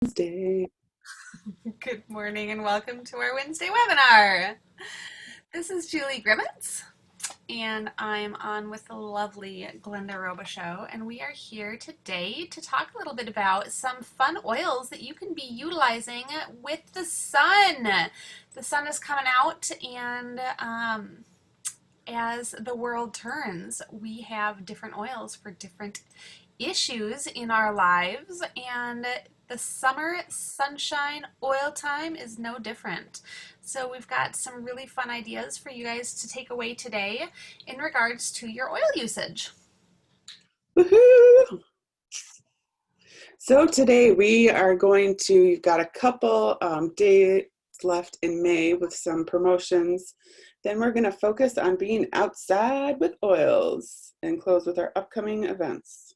Wednesday. Good morning and welcome to our Wednesday webinar. This is Julie Grimmets and I'm on with the lovely Glenda Robichaux, and we are here today to talk a little bit about some fun oils that you can be utilizing with the sun. The sun is coming out, and as the world turns, we have different oils for different issues in our lives, and the summer sunshine oil time is no different. So we've got some really fun ideas for you guys to take away today in regards to your oil usage. Woohoo! So today we've got a couple days left in May with some promotions. Then we're going to focus on being outside with oils and close with our upcoming events.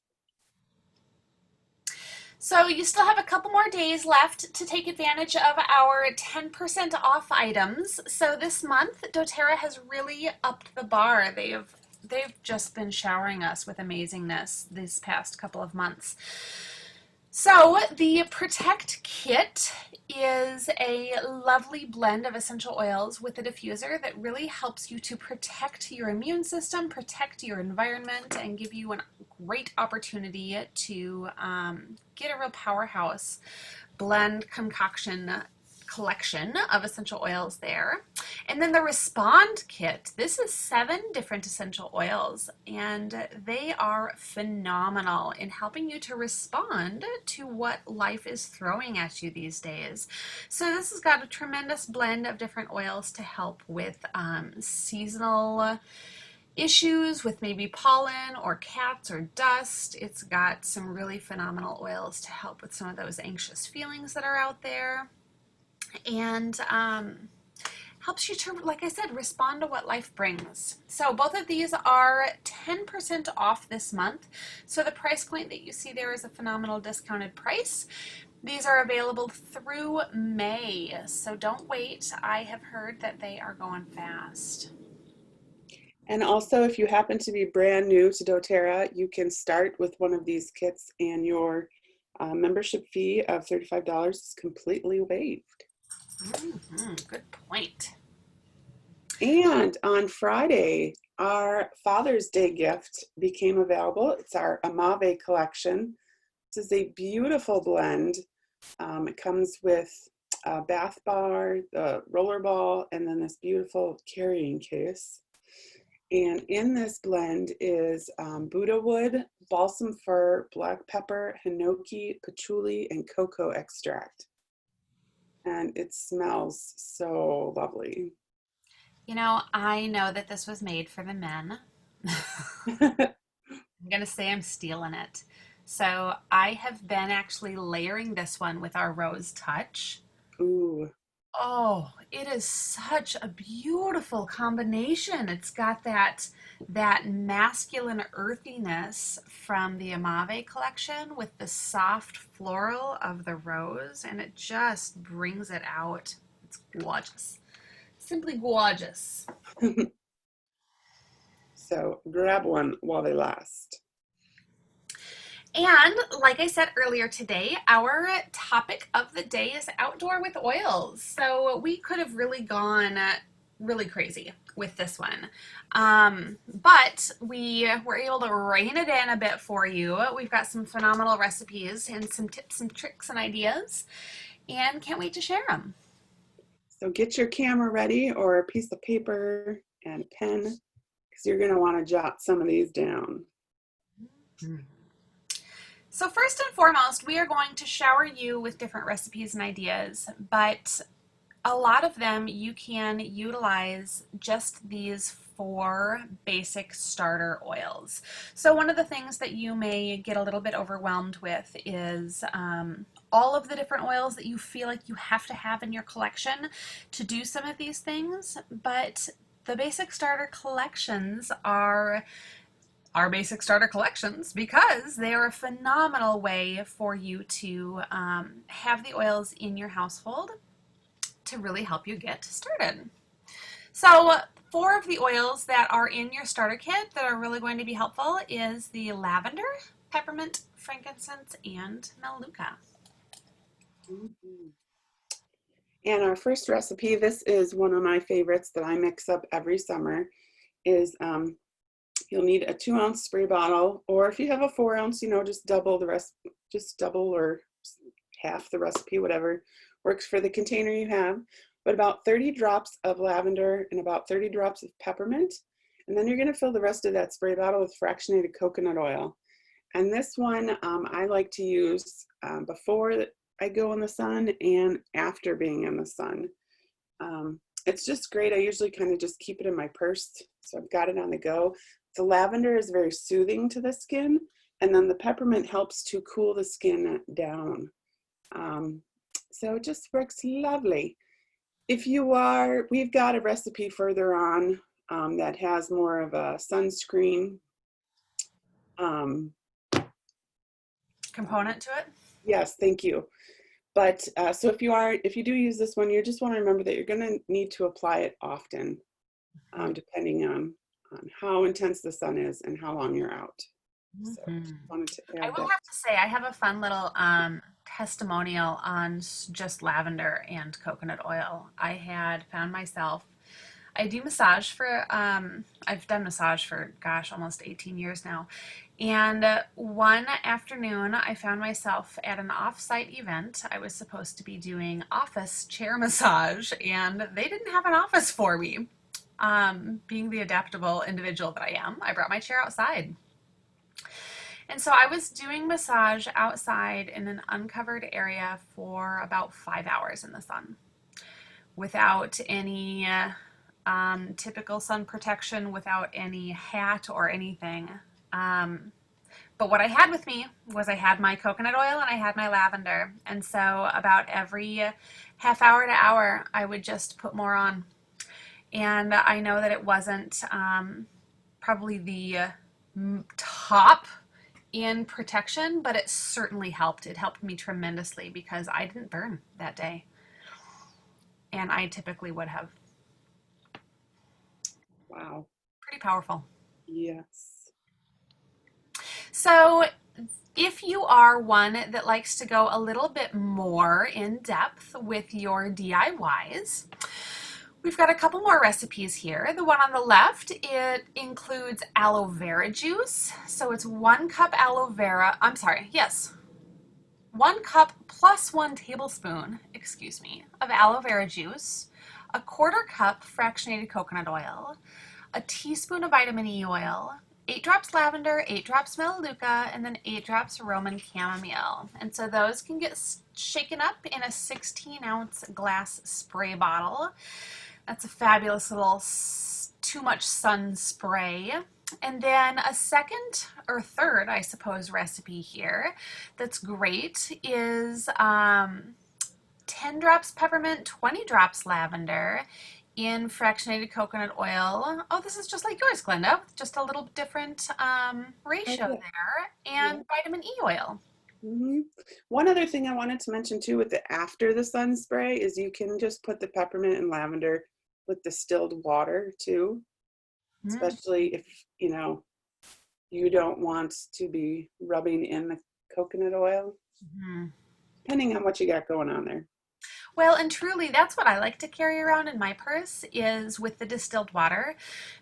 So you still have a couple more days left to take advantage of our 10% off items. So this month, doTERRA has really upped the bar. They've just been showering us with amazingness these past couple of months. So the Protect Kit is a lovely blend of essential oils with a diffuser that really helps you to protect your immune system, protect your environment, and give you a great opportunity to get a real powerhouse blend concoction collection of essential oils there. And then the Respond Kit. This is 7 different essential oils, and they are phenomenal in helping you to respond to what life is throwing at you these days. So this has got a tremendous blend of different oils to help with seasonal issues with maybe pollen or cats or dust. It's got some really phenomenal oils to help with some of those anxious feelings that are out there, and helps you to, like I said, respond to what life brings. So both of these are 10% off this month. So the price point that you see there is a phenomenal discounted price. These are available through May, so don't wait. I have heard that they are going fast. And also, if you happen to be brand new to doTERRA, you can start with one of these kits and your membership fee of $35 is completely waived. Good point. And on Friday, our Father's Day gift became available. It's our Amave collection. This is a beautiful blend. It comes with a bath bar, the roller ball, and then this beautiful carrying case. And in this blend is Buddha wood, balsam fir, black pepper, hinoki, patchouli, and cocoa extract. And it smells so lovely. You know, I know that this was made for the men. I'm going to say I'm stealing it. So I have been actually layering this one with our Rose Touch. Ooh. Oh, it is such a beautiful combination. It's got that masculine earthiness from the Amave collection with the soft floral of the rose, and it just brings it out. It's gorgeous. Simply gorgeous. So grab one while they last. And like I said earlier today, our topic of the day is outdoor with oils. So we could have really gone really crazy with this one. But we were able to rein it in a bit for you. We've got some phenomenal recipes and some tips and tricks and ideas, and can't wait to share them. So get your camera ready or a piece of paper and a pen because you're going to want to jot some of these down. So first and foremost, we are going to shower you with different recipes and ideas, but a lot of them you can utilize just these 4 basic starter oils. So one of the things that you may get a little bit overwhelmed with is all of the different oils that you feel like you have to have in your collection to do some of these things, but the basic starter collections are our basic starter collections because they are a phenomenal way for you to have the oils in your household to really help you get started. So 4 of the oils that are in your starter kit that are really going to be helpful is the lavender, peppermint, frankincense, and melaleuca. Mhm. And our first recipe, this is one of my favorites that I mix up every summer, is you'll need a 2-ounce spray bottle, or if you have a 4-ounce, just double the rest, just double or half the recipe, whatever works for the container you have. But about 30 drops of lavender and about 30 drops of peppermint. And then you're going to fill the rest of that spray bottle with fractionated coconut oil. And this one I like to use before I go in the sun and after being in the sun. It's just great. I usually kind of just keep it in my purse, so I've got it on the go. The lavender is very soothing to the skin, and then the peppermint helps to cool the skin down. So it just works lovely. We've got a recipe further on that has more of a sunscreen. Component to it? Yes, thank you. But so if you do use this one, you just want to remember that you're going to need to apply it often, depending on how intense the sun is and how long you're out. So just wanted to I add will that. have to say, I have a fun little testimonial on just lavender and coconut oil. I had found myself, I do massage for, I've done massage for, gosh, almost 18 years now. And one afternoon, I found myself at an off-site event. I was supposed to be doing office chair massage, and they didn't have an office for me. Being the adaptable individual that I am, I brought my chair outside. And so I was doing massage outside in an uncovered area for about 5 hours in the sun without any typical sun protection, without any hat or anything. But what I had with me was I had my coconut oil and I had my lavender. And so about every half hour to hour, I would just put more on. And I know that it wasn't probably the top in protection, but it certainly helped. It helped me tremendously because I didn't burn that day. And I typically would have. Wow. Pretty powerful. Yes. So, if you are one that likes to go a little bit more in depth with your DIYs, we've got a couple more recipes here. The one on the left, it includes aloe vera juice. So it's 1 cup aloe vera, I'm sorry, yes, 1 cup plus 1 tablespoon, excuse me, of aloe vera juice, a 1/4 cup fractionated coconut oil, a teaspoon of vitamin E oil, 8 drops lavender, 8 drops melaleuca, and then 8 drops Roman chamomile. And so those can get shaken up in a 16-ounce glass spray bottle. That's a fabulous little too much sun spray. And then a second or third, I suppose, recipe here that's great is 10 drops peppermint, 20 drops lavender in fractionated coconut oil. Oh, this is just like yours, Glenda, with just a little different ratio Okay. there. And vitamin E oil. Mm-hmm. One other thing I wanted to mention too with the after the sun spray is you can just put the peppermint and lavender with distilled water too, especially if you don't want to be rubbing in the coconut oil, depending on what you got going on there. Well, and truly, that's what I like to carry around in my purse is with the distilled water,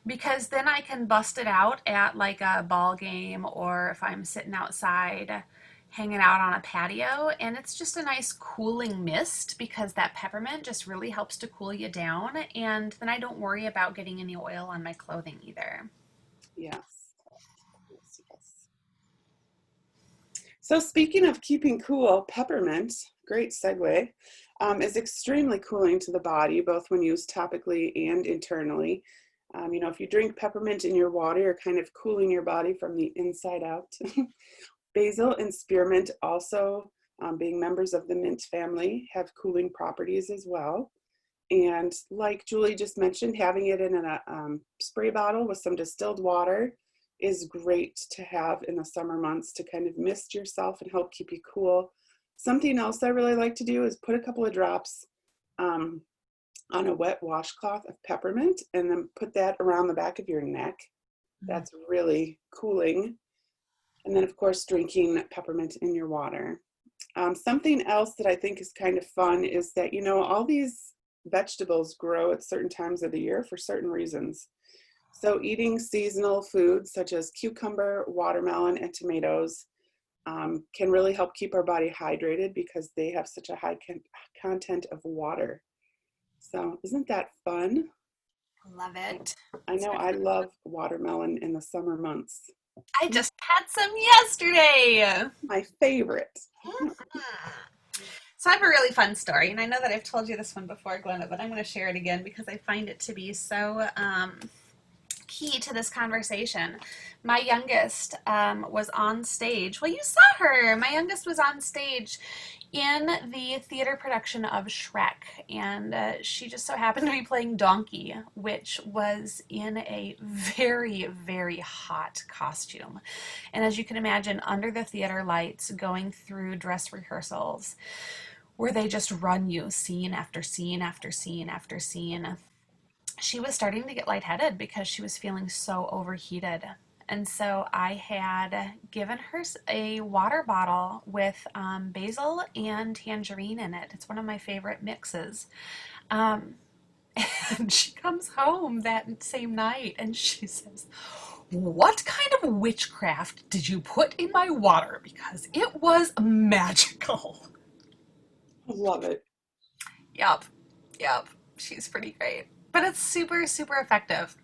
because then I can bust it out at like a ball game or if I'm sitting outside hanging out on a patio, and it's just a nice cooling mist because that peppermint just really helps to cool you down, and then I don't worry about getting any oil on my clothing either. Yes. Yes, yes. So speaking of keeping cool, peppermint, great segue, is extremely cooling to the body, both when used topically and internally. If you drink peppermint in your water, you're kind of cooling your body from the inside out. Basil and spearmint also, being members of the mint family, have cooling properties as well. And like Julie just mentioned, having it in a spray bottle with some distilled water is great to have in the summer months to kind of mist yourself and help keep you cool. Something else I really like to do is put a couple of drops on a wet washcloth of peppermint and then put that around the back of your neck. That's really cooling. And then of course, drinking peppermint in your water. Something else that I think is kind of fun is that, all these vegetables grow at certain times of the year for certain reasons. So eating seasonal foods such as cucumber, watermelon, and tomatoes can really help keep our body hydrated because they have such a high content of water. So isn't that fun? Love it. I know I love watermelon in the summer months. I just had some yesterday. My favorite. So I have a really fun story, and I know that I've told you this one before, Glenna, but I'm going to share it again because I find it to be so key to this conversation. My youngest was on stage. Well, you saw her. My youngest was on stage in the theater production of Shrek, and she just so happened to be playing Donkey, which was in a very, very hot costume. And as you can imagine, under the theater lights, going through dress rehearsals, where they just run you scene after scene after scene after scene, she was starting to get lightheaded because she was feeling so overheated. And so I had given her a water bottle with basil and tangerine in it. It's one of my favorite mixes. Um, and she comes home that same night and she says, "What kind of witchcraft did you put in my water? Because it was magical." I love it. Yep, yep. She's pretty great. But it's super, super effective.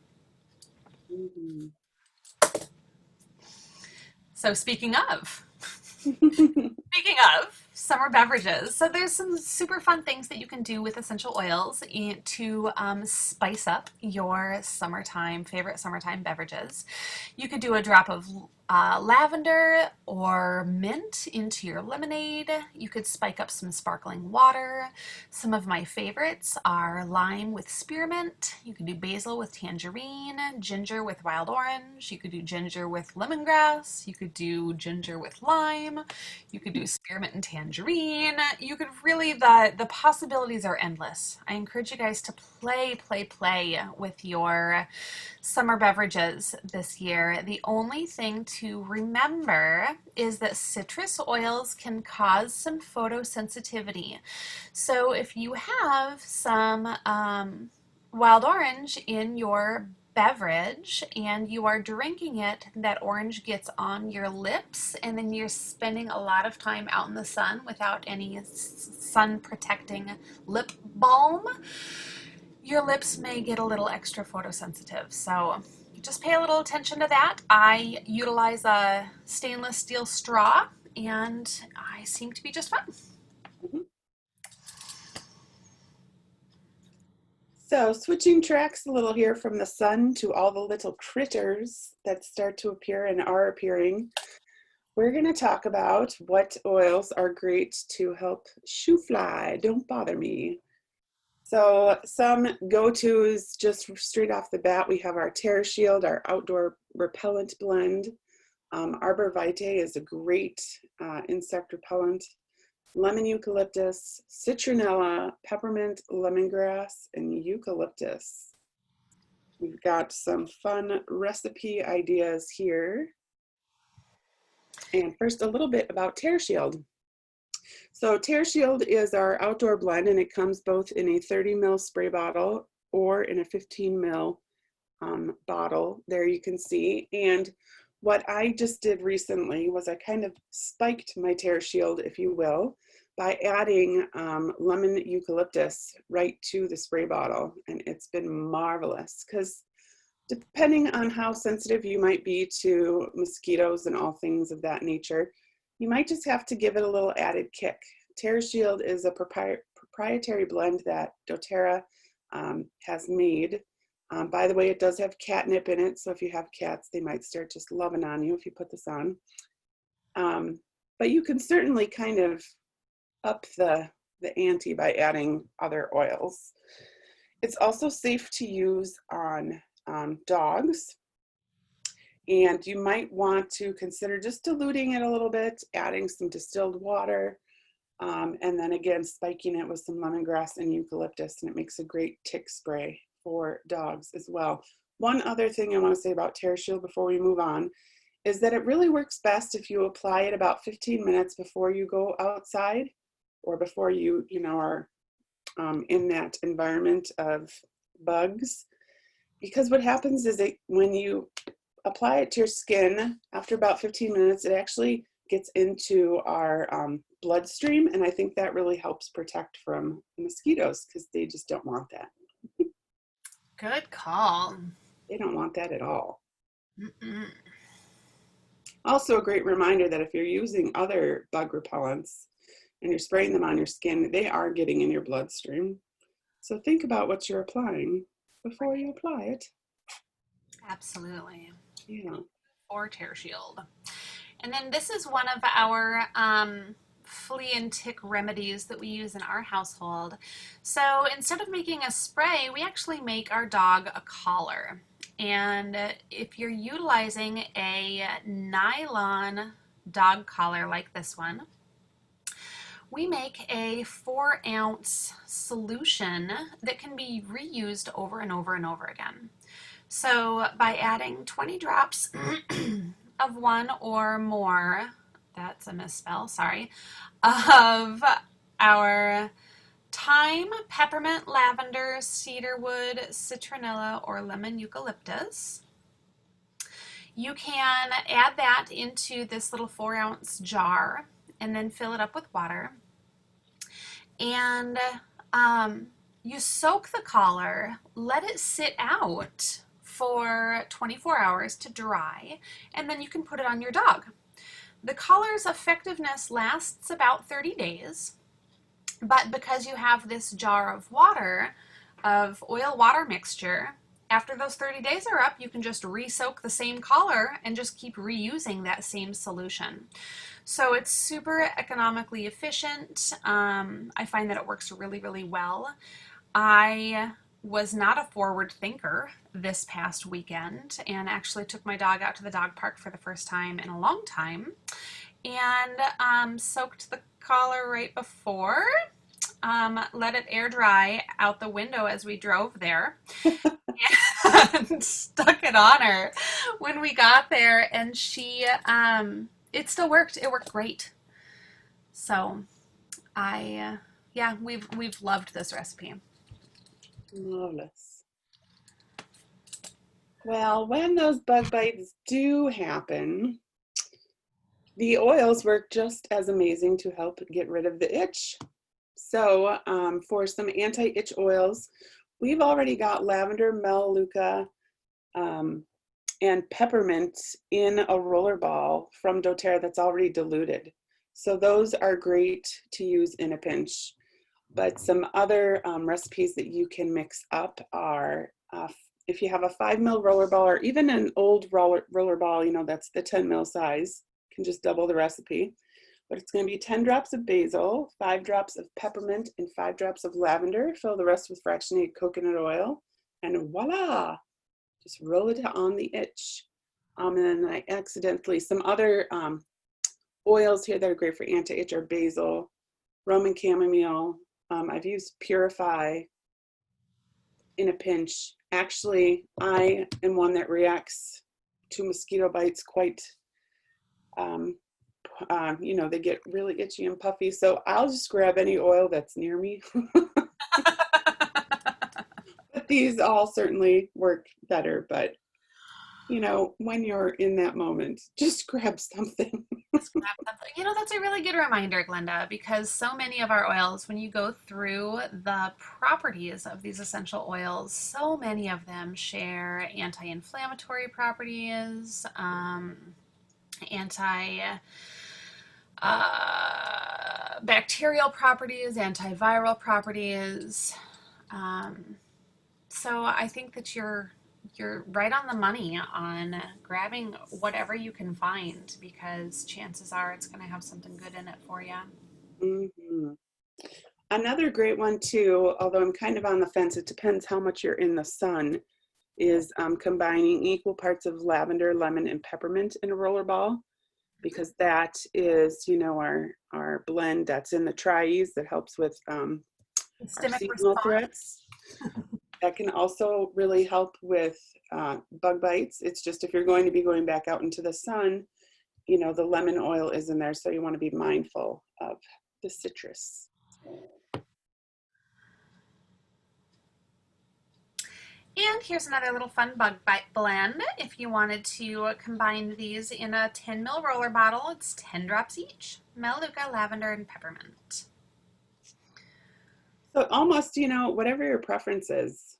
Mhm. So speaking of summer beverages, so there's some super fun things that you can do with essential oils to spice up your favorite summertime beverages. You could do a drop of lavender or mint into your lemonade. You could spike up some sparkling water. Some of my favorites are lime with spearmint. You could do basil with tangerine, ginger with wild orange. You could do ginger with lemongrass. You could do ginger with lime. You could do spearmint and tangerine. You could really, the possibilities are endless. I encourage you guys to play with your summer beverages this year. The only thing to remember is that citrus oils can cause some photosensitivity. So if you have some wild orange in your beverage and you are drinking it, that orange gets on your lips, and then you're spending a lot of time out in the sun without any sun protecting lip balm, your lips may get a little extra photosensitive. So just pay a little attention to that. I utilize a stainless steel straw and I seem to be just fine. Mhm. So switching tracks a little here from the sun to all the little critters that start to appear and are appearing, we're going to talk about what oils are great to help shoo fly, don't bother me. So some go-tos just straight off the bat, we have our Terra Shield, our outdoor repellent blend. Arbor Vitae is a great insect repellent. Lemon eucalyptus, citronella, peppermint, lemongrass, and eucalyptus. We've got some fun recipe ideas here. And first, a little bit about Terra Shield. So Terra Shield is our outdoor blend, and it comes both in a 30 ml spray bottle or in a 15 ml bottle. There you can see. And what I just did recently was I kind of spiked my Terra Shield, if you will, by adding lemon eucalyptus right to the spray bottle. And it's been marvelous because depending on how sensitive you might be to mosquitoes and all things of that nature, you might just have to give it a little added kick. Terra Shield is a proprietary blend that doTERRA has made. By the way, it does have catnip in it, so if you have cats, they might start just loving on you if you put this on. But you can certainly kind of up the ante by adding other oils. It's also safe to use on dogs. And you might want to consider just diluting it a little bit, adding some distilled water, and then again, spiking it with some lemongrass and eucalyptus, and it makes a great tick spray for dogs as well. One other thing I want to say about Terra Shield before we move on is that it really works best if you apply it about 15 minutes before you go outside or before you are in that environment of bugs. Because what happens is that when you apply it to your skin, after about 15 minutes, it actually gets into our bloodstream. And I think that really helps protect from mosquitoes because they just don't want that. Good call. They don't want that at all. Mm-mm. Also a great reminder that if you're using other bug repellents and you're spraying them on your skin, they are getting in your bloodstream. So think about what you're applying before you apply it. Absolutely. Yeah. Or Tear Shield. And then this is one of our flea and tick remedies that we use in our household. So instead of making a spray, we actually make our dog a collar. And if you're utilizing a nylon dog collar like this one, we make a 4-ounce solution that can be reused over and over and over again. So by adding 20 drops of one or more, that's a misspell, sorry, of our thyme, peppermint, lavender, cedarwood, citronella, or lemon eucalyptus, you can add that into this little 4-ounce jar and then fill it up with water. And you soak the collar, let it sit out for 24 hours to dry, and then you can put it on your dog. The collar's effectiveness lasts about 30 days, but because you have this jar of water, of oil water mixture, after those 30 days are up, you can just re-soak the same collar and just keep reusing that same solution. So it's super economically efficient. I find that it works really, really well. I was not a forward thinker this past weekend and actually took my dog out to the dog park for the first time in a long time and soaked the collar right before, let it air dry out the window as we drove there and stuck it on her when we got there, and she it still worked. It worked great. So yeah, we've loved this recipe. Marvelous. Well, when those bug bites do happen, the oils work just as amazing to help get rid of the itch. So for some anti-itch oils, we've already got lavender, melaleuca, and peppermint in a roller ball from doTERRA that's already diluted. So those are great to use in a pinch. But some other recipes that you can mix up are if you have a 5 ml roller ball or even an old roller ball, that's the 10 ml size, can just double the recipe. But it's going to be 10 drops of basil, 5 drops of peppermint, and 5 drops of lavender. Fill the rest with fractionated coconut oil, and voila! Just roll it on the itch. And then I accidentally, some other oils here that are great for anti-itch are basil, Roman chamomile. I've used Purify in a pinch. Actually, I am one that reacts to mosquito bites quite, they get really itchy and puffy. So I'll just grab any oil that's near me. But these all certainly work better. But, when you're in that moment, just grab something. That's a really good reminder, Glenda, because so many of our oils, when you go through the properties of these essential oils, so many of them share anti-inflammatory properties, bacterial properties, antiviral properties. So I think that you're right on the money on grabbing whatever you can find, because chances are it's going to have something good in it for you. Mm-hmm. Another great one too, although I'm kind of on the fence, it depends how much you're in the sun, is combining equal parts of lavender, lemon, and peppermint in a roller ball, because that is, our blend that's in the Tri-Ease that helps with our Systemic seasonal response. threats. That can also really help with bug bites. It's just if you're going to be going back out into the sun, you know, the lemon oil is in there, so you want to be mindful of the citrus. And here's another little fun bug bite blend. If you wanted to combine these in a 10 ml roller bottle, it's 10 drops each. Melaleuca, lavender, and peppermint. So almost, you know, whatever your preference is,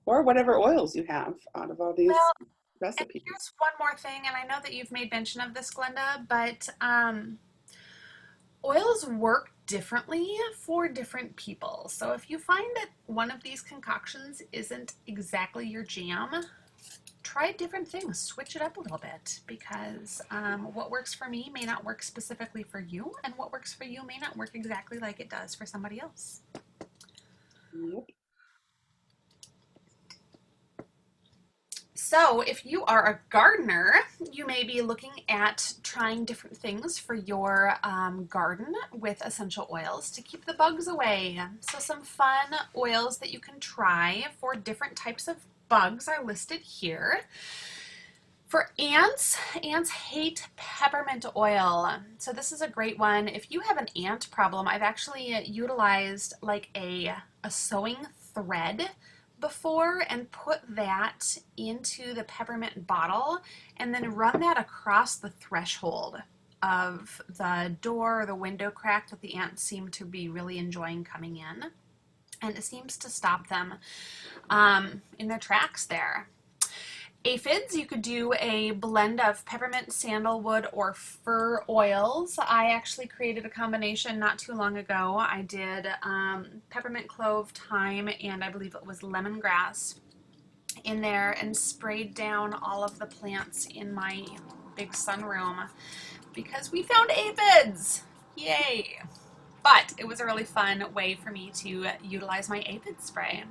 or whatever oils you have out of all these Well, and recipes. here's one more thing, and I know that you've made mention of this, Glenda, but oils work differently for different people. So if you find that one of these concoctions isn't exactly your jam, try different things, switch it up a little bit, because what works for me may not work specifically for you, and what works for you may not work exactly like it does for somebody else. Yep. So if you are a gardener, you may be looking at trying different things for your garden with essential oils to keep the bugs away. So some fun oils that you can try for different types of bugs are listed here. For ants, ants hate peppermint oil. So this is a great one. If you have an ant problem, I've actually utilized like a sewing thread before and put that into the peppermint bottle and then run that across the threshold of the door or the window crack that the ants seem to be really enjoying coming in. And it seems to stop them in their tracks there. Aphids, you could do a blend of peppermint, sandalwood, or fir oils. I actually created a combination not too long ago. I did peppermint, clove, thyme, and I believe it was lemongrass in there and sprayed down all of the plants in my big sunroom because we found aphids. Yay! But it was a really fun way for me to utilize my aphid spray.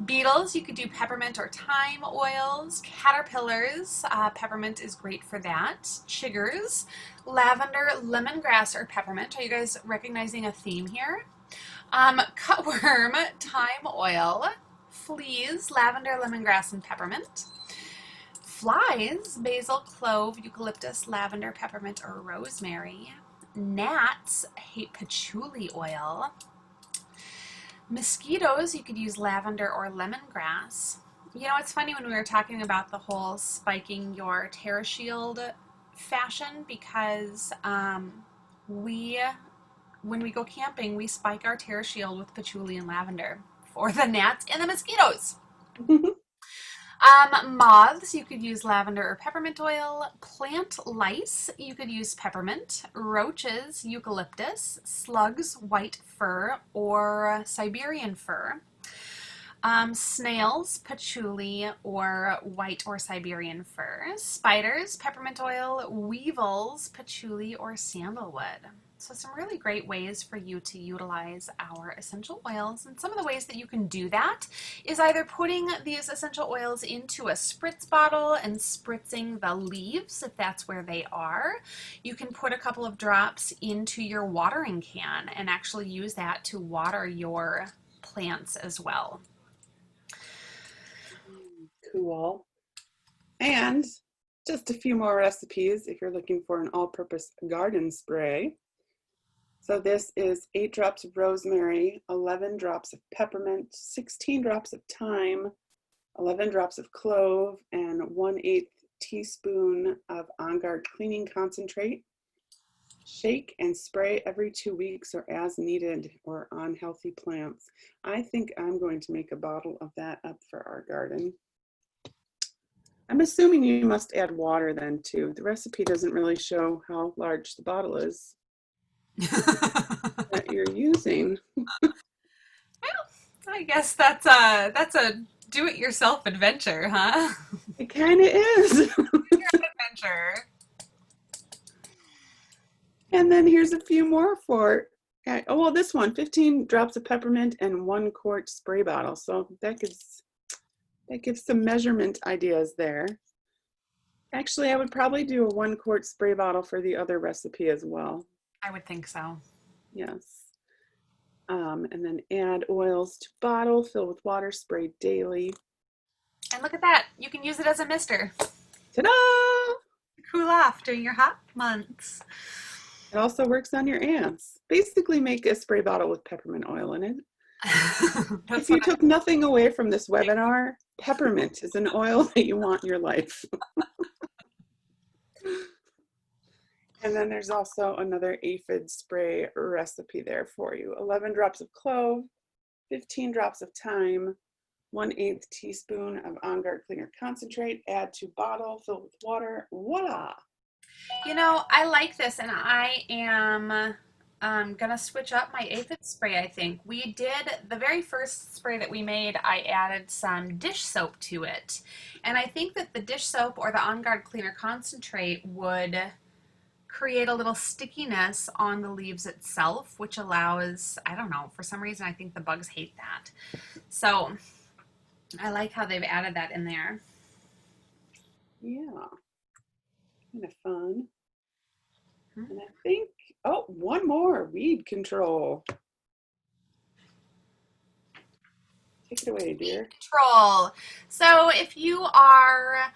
Beetles, you could do peppermint or thyme oils. Caterpillars, peppermint is great for that. Chiggers, lavender, lemongrass, or peppermint. Are you guys recognizing a theme here? Cutworm, thyme oil. Fleas, lavender, lemongrass, and peppermint. Flies, basil, clove, eucalyptus, lavender, peppermint, or rosemary. Gnats hate patchouli oil. Mosquitoes, you could use lavender or lemongrass. You know, it's funny when we were talking about the whole spiking your TerraShield fashion because when we go camping, we spike our TerraShield with patchouli and lavender for the gnats and the mosquitoes. Moths, you could use lavender or peppermint oil. Plant lice, you could use peppermint. Roaches, eucalyptus. Slugs, white fir or Siberian fir. Snails, patchouli or white or Siberian fir. Spiders, peppermint oil. Weevils, patchouli or sandalwood. So some really great ways for you to utilize our essential oils. And some of the ways that you can do that is either putting these essential oils into a spritz bottle and spritzing the leaves if that's where they are. You can put a couple of drops into your watering can and actually use that to water your plants as well. Cool. And just a few more recipes if you're looking for an all-purpose garden spray. So this is 8 drops of rosemary, 11 drops of peppermint, 16 drops of thyme, 11 drops of clove, and 1/8 teaspoon of On Guard cleaning concentrate. Shake and spray every 2 weeks or as needed or on healthy plants. I think I'm going to make a bottle of that up for our garden. I'm assuming you must add water then too. The recipe doesn't really show how large the bottle is that you're using. Well, I guess that's a do-it-yourself adventure, huh? It kind of is. Adventure. And then here's a few more for, oh, well, this one, 15 drops of peppermint and 1 quart spray bottle. So that gives some measurement ideas there. Actually, I would probably do a 1 quart spray bottle for the other recipe as well. I would think so. Yes. And then add oils to bottle, fill with water, spray daily. And look at that. You can use it as a mister. Ta-da! Cool off during your hot months. It also works on your ants. Basically make a spray bottle with peppermint oil in it. If you took nothing away from this webinar, peppermint is an oil that you want in your life. And then there's also another aphid spray recipe there for you. 11 drops of clove, 15 drops of thyme, 1/8 teaspoon of On Guard Cleaner concentrate, add to bottle, fill with water, voila. You know, I like this, and I am gonna switch up my aphid spray, I think. We did the very first spray that we made, I added some dish soap to it. And I think that the dish soap or the On Guard Cleaner concentrate would create a little stickiness on the leaves itself, which allows, I don't know, for some reason I think the bugs hate that. So I like how they've added that in there. Yeah, kind of fun. And I think, oh, one more, weed control. Take it away, dear. Control. So if you are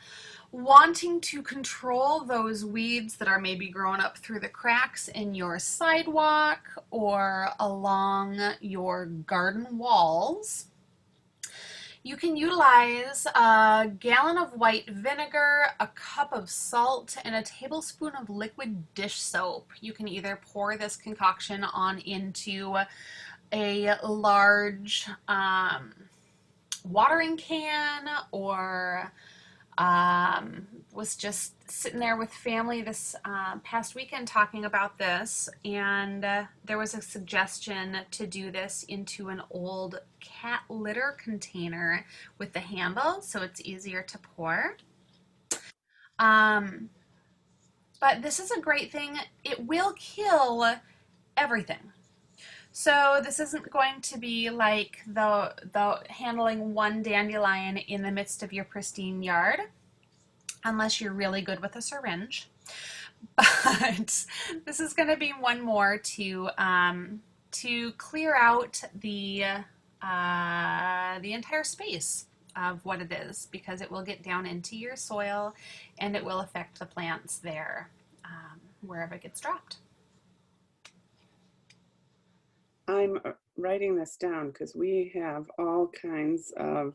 wanting to control those weeds that are maybe growing up through the cracks in your sidewalk or along your garden walls, you can utilize a gallon of white vinegar, a cup of salt, and a tablespoon of liquid dish soap. You can either pour this concoction on into a large watering can, or was just sitting there with family this past weekend talking about this, and there was a suggestion to do this into an old cat litter container with the handle so it's easier to pour. But this is a great thing. It will kill everything. So this isn't going to be like the handling one dandelion in the midst of your pristine yard, unless you're really good with a syringe. But this is going to be one more to clear out the entire space of what it is, because it will get down into your soil and it will affect the plants there wherever it gets dropped. I'm writing this down because we have all kinds of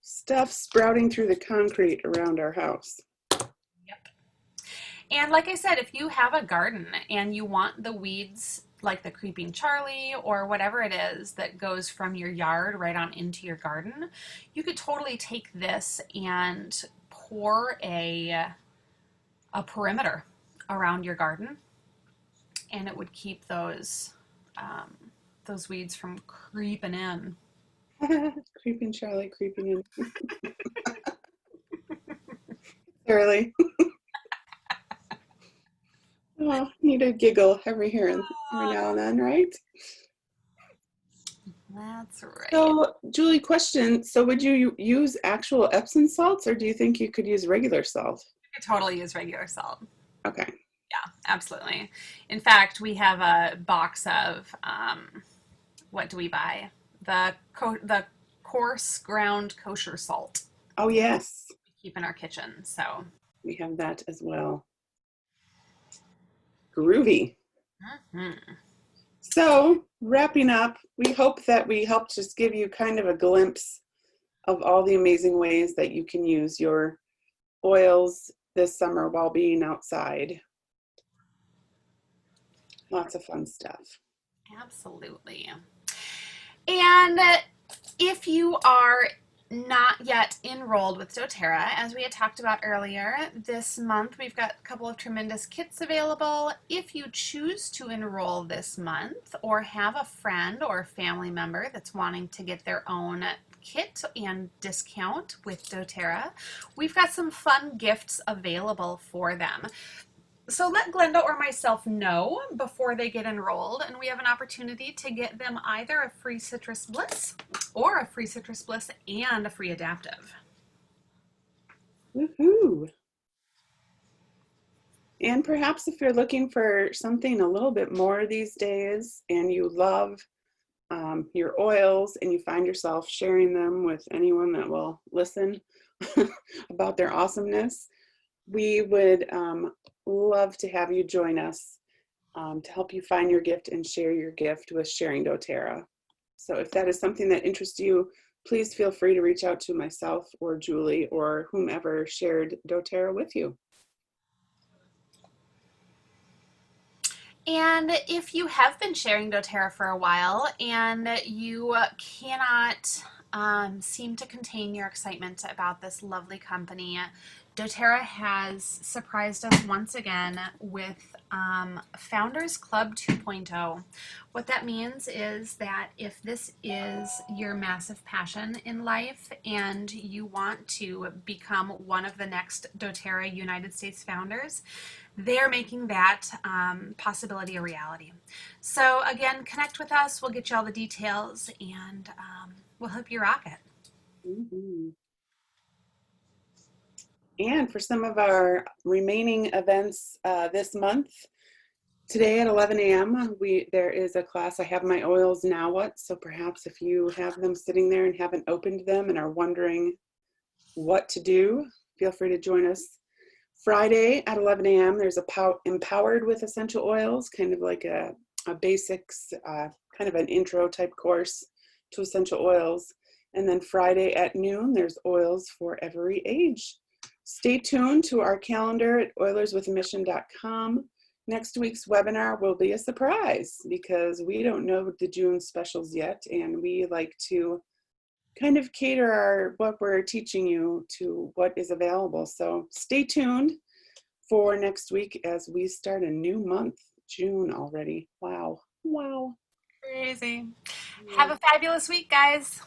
stuff sprouting through the concrete around our house. Yep. And like I said, if you have a garden and you want the weeds like the creeping Charlie or whatever it is that goes from your yard right on into your garden, you could totally take this and pour a perimeter around your garden, and it would keep those weeds from creeping in. Creeping Charlie, creeping in. Early. Oh, need a giggle every now and then, right? That's right. So, Julie, question. So would you use actual Epsom salts, or do you think you could use regular salt? You could totally use regular salt. Okay. Yeah, absolutely. In fact, we have a box of, what do we buy? The coarse ground kosher salt. Oh, yes. We keep in our kitchen, so. We have that as well. Groovy. Mm-hmm. So, wrapping up, we hope that we helped just give you kind of a glimpse of all the amazing ways that you can use your oils this summer while being outside. Lots of fun stuff. Absolutely. And if you are not yet enrolled with doTERRA, as we had talked about earlier, this month we've got a couple of tremendous kits available. If you choose to enroll this month, or have a friend or family member that's wanting to get their own kit and discount with doTERRA, we've got some fun gifts available for them. So let Glenda or myself know before they get enrolled, and we have an opportunity to get them either a free Citrus Bliss or a free Citrus Bliss and a free Adaptive. Woohoo! And perhaps if you're looking for something a little bit more these days and you love your oils and you find yourself sharing them with anyone that will listen about their awesomeness, we would love to have you join us to help you find your gift and share your gift with Sharing doTERRA. So if that is something that interests you, please feel free to reach out to myself or Julie or whomever shared doTERRA with you. And if you have been sharing doTERRA for a while and you cannot seem to contain your excitement about this lovely company, doTERRA has surprised us once again with Founders Club 2.0. What that means is that if this is your massive passion in life and you want to become one of the next doTERRA United States founders, they're making that possibility a reality. So again, connect with us. We'll get you all the details, and we'll help you rock it. Mm-hmm. And for some of our remaining events this month, today at 11 a.m., there is a class, I Have My Oils, Now What? So perhaps if you have them sitting there and haven't opened them and are wondering what to do, feel free to join us. Friday at 11 a.m., there's a Empowered with Essential Oils, kind of like a basics, kind of an intro type course to essential oils. And then Friday at noon, there's Oils for Every Age. Stay tuned to our calendar at oilerswithamission.com. Next week's webinar will be a surprise because we don't know the June specials yet, and we like to kind of cater what we're teaching you to what is available. So stay tuned for next week as we start a new month, June already. Wow. Wow. Crazy. Have a fabulous week, guys.